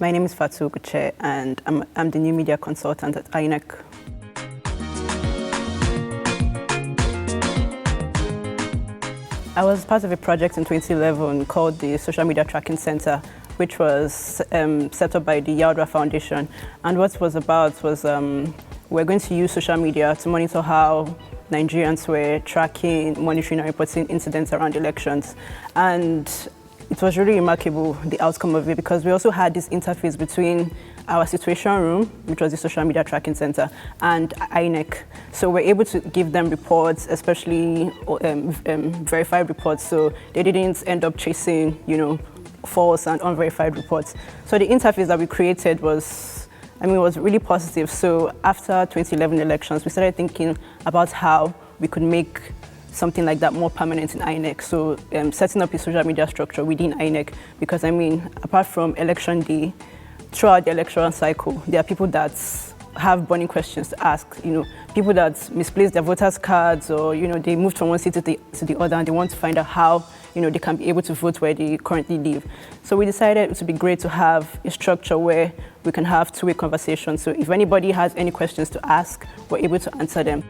My name is Fatu Ogwuche, and I'm the new media consultant at MEC. I was part of a project in 2011 called the Social Media Tracking Center, which was set up by the Yaudra Foundation. And what it was about was we're going to use social media to monitor how Nigerians were tracking, monitoring, and reporting incidents around elections. And it was really remarkable, the outcome of it, because we also had this interface between our situation room, which was the Social Media Tracking Center, and MEC. So we're able to give them reports, especially verified reports, so they didn't end up chasing, false and unverified reports. So the interface that we created was really positive. So after 2011 elections, we started thinking about how we could make something like that more permanent in MEC. So setting up a social media structure within MEC, because apart from election day, throughout the electoral cycle, there are people that have burning questions to ask. People that misplaced their voters' cards, or they moved from one city to the other, and they want to find out how they can be able to vote where they currently live. So we decided it would be great to have a structure where we can have two-way conversations. So if anybody has any questions to ask, we're able to answer them.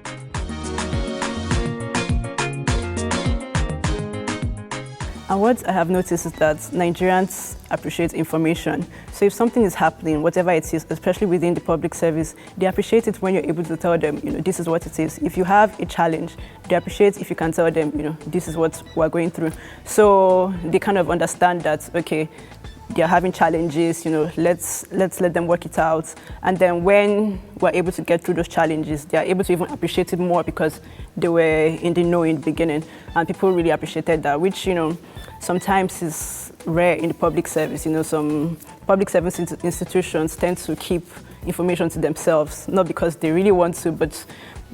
And what I have noticed is that Nigerians appreciate information. So if something is happening, whatever it is, especially within the public service, they appreciate it when you're able to tell them, this is what it is. If you have a challenge, they appreciate if you can tell them, this is what we're going through. So they kind of understand that, okay, they're having challenges, let's let them work it out. And then when we're able to get through those challenges, they're able to even appreciate it more because they were in the know in the beginning. And people really appreciated that, which, sometimes is rare in the public service. Some public service institutions tend to keep information to themselves, not because they really want to, but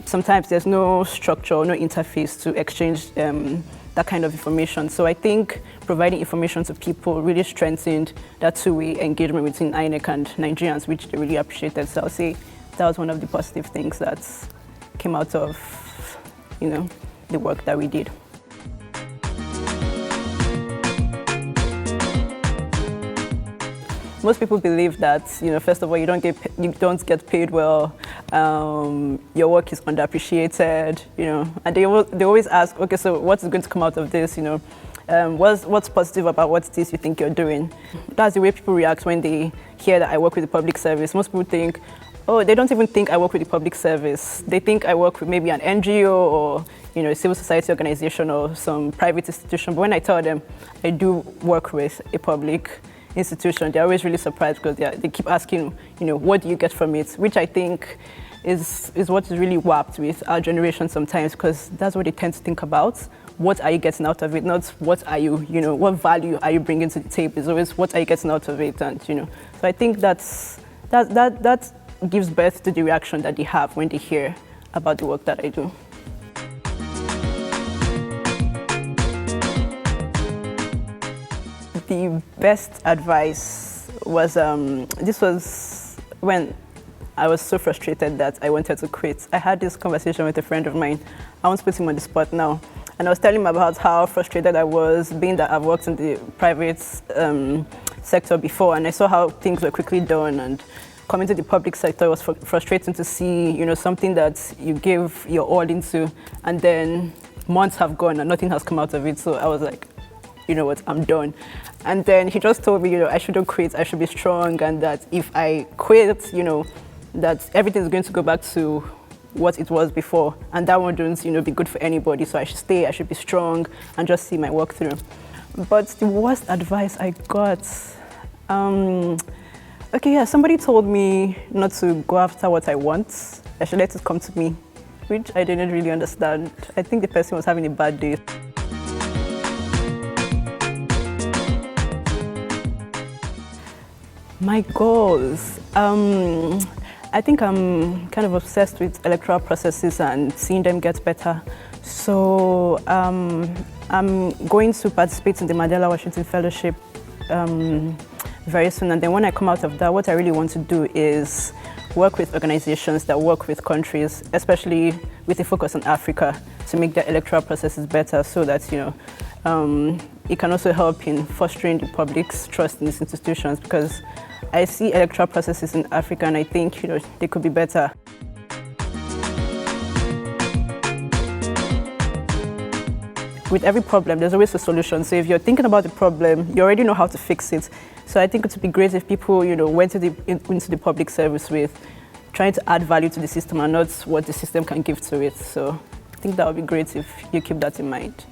sometimes there's no structure or no interface to exchange that kind of information. So I think providing information to people really strengthened that two-way engagement between MEC and Nigerians, which they really appreciated. So I'll say that was one of the positive things that came out of, the work that we did. Most people believe that, first of all, you don't get paid well, your work is underappreciated, and they always ask, okay, so what's going to come out of this, what's positive about what it is you think you're doing? That's the way people react when they hear that I work with the public service. Most people think, oh, they don't even think I work with the public service. They think I work with maybe an NGO or, a civil society organization or some private institution. But when I tell them I do work with a public institution, they're always really surprised because they keep asking, what do you get from it? Which I think is what is really warped with our generation sometimes, because that's what they tend to think about. What are you getting out of it? Not what are you, what value are you bringing to the table? It's always what are you getting out of it? And, so I think that gives birth to the reaction that they have when they hear about the work that I do. The best advice was, this was when I was so frustrated that I wanted to quit. I had this conversation with a friend of mine. I won't put him on the spot now. And I was telling him about how frustrated I was, being that I've worked in the private sector before, and I saw how things were quickly done. And coming to the public sector was frustrating to see, something that you give your all into, and then months have gone and nothing has come out of it. So I was like, you know what, I'm done. And then he just told me, I shouldn't quit, I should be strong, and that if I quit, that everything is going to go back to what it was before, and that wouldn't, be good for anybody. So I should stay, I should be strong, and just see my work through. But the worst advice I got, somebody told me not to go after what I want. I should let it come to me, which I didn't really understand. I think the person was having a bad day. My goals. I think I'm kind of obsessed with electoral processes and seeing them get better. So I'm going to participate in the Mandela Washington Fellowship very soon. And then when I come out of that, what I really want to do is work with organizations that work with countries, especially with a focus on Africa, to make their electoral processes better so that, it can also help in fostering the public's trust in these institutions, because I see electoral processes in Africa and I think they could be better. With every problem, there's always a solution. So if you're thinking about the problem, you already know how to fix it. So I think it would be great if people, went into the public service with trying to add value to the system and not what the system can give to it. So I think that would be great if you keep that in mind.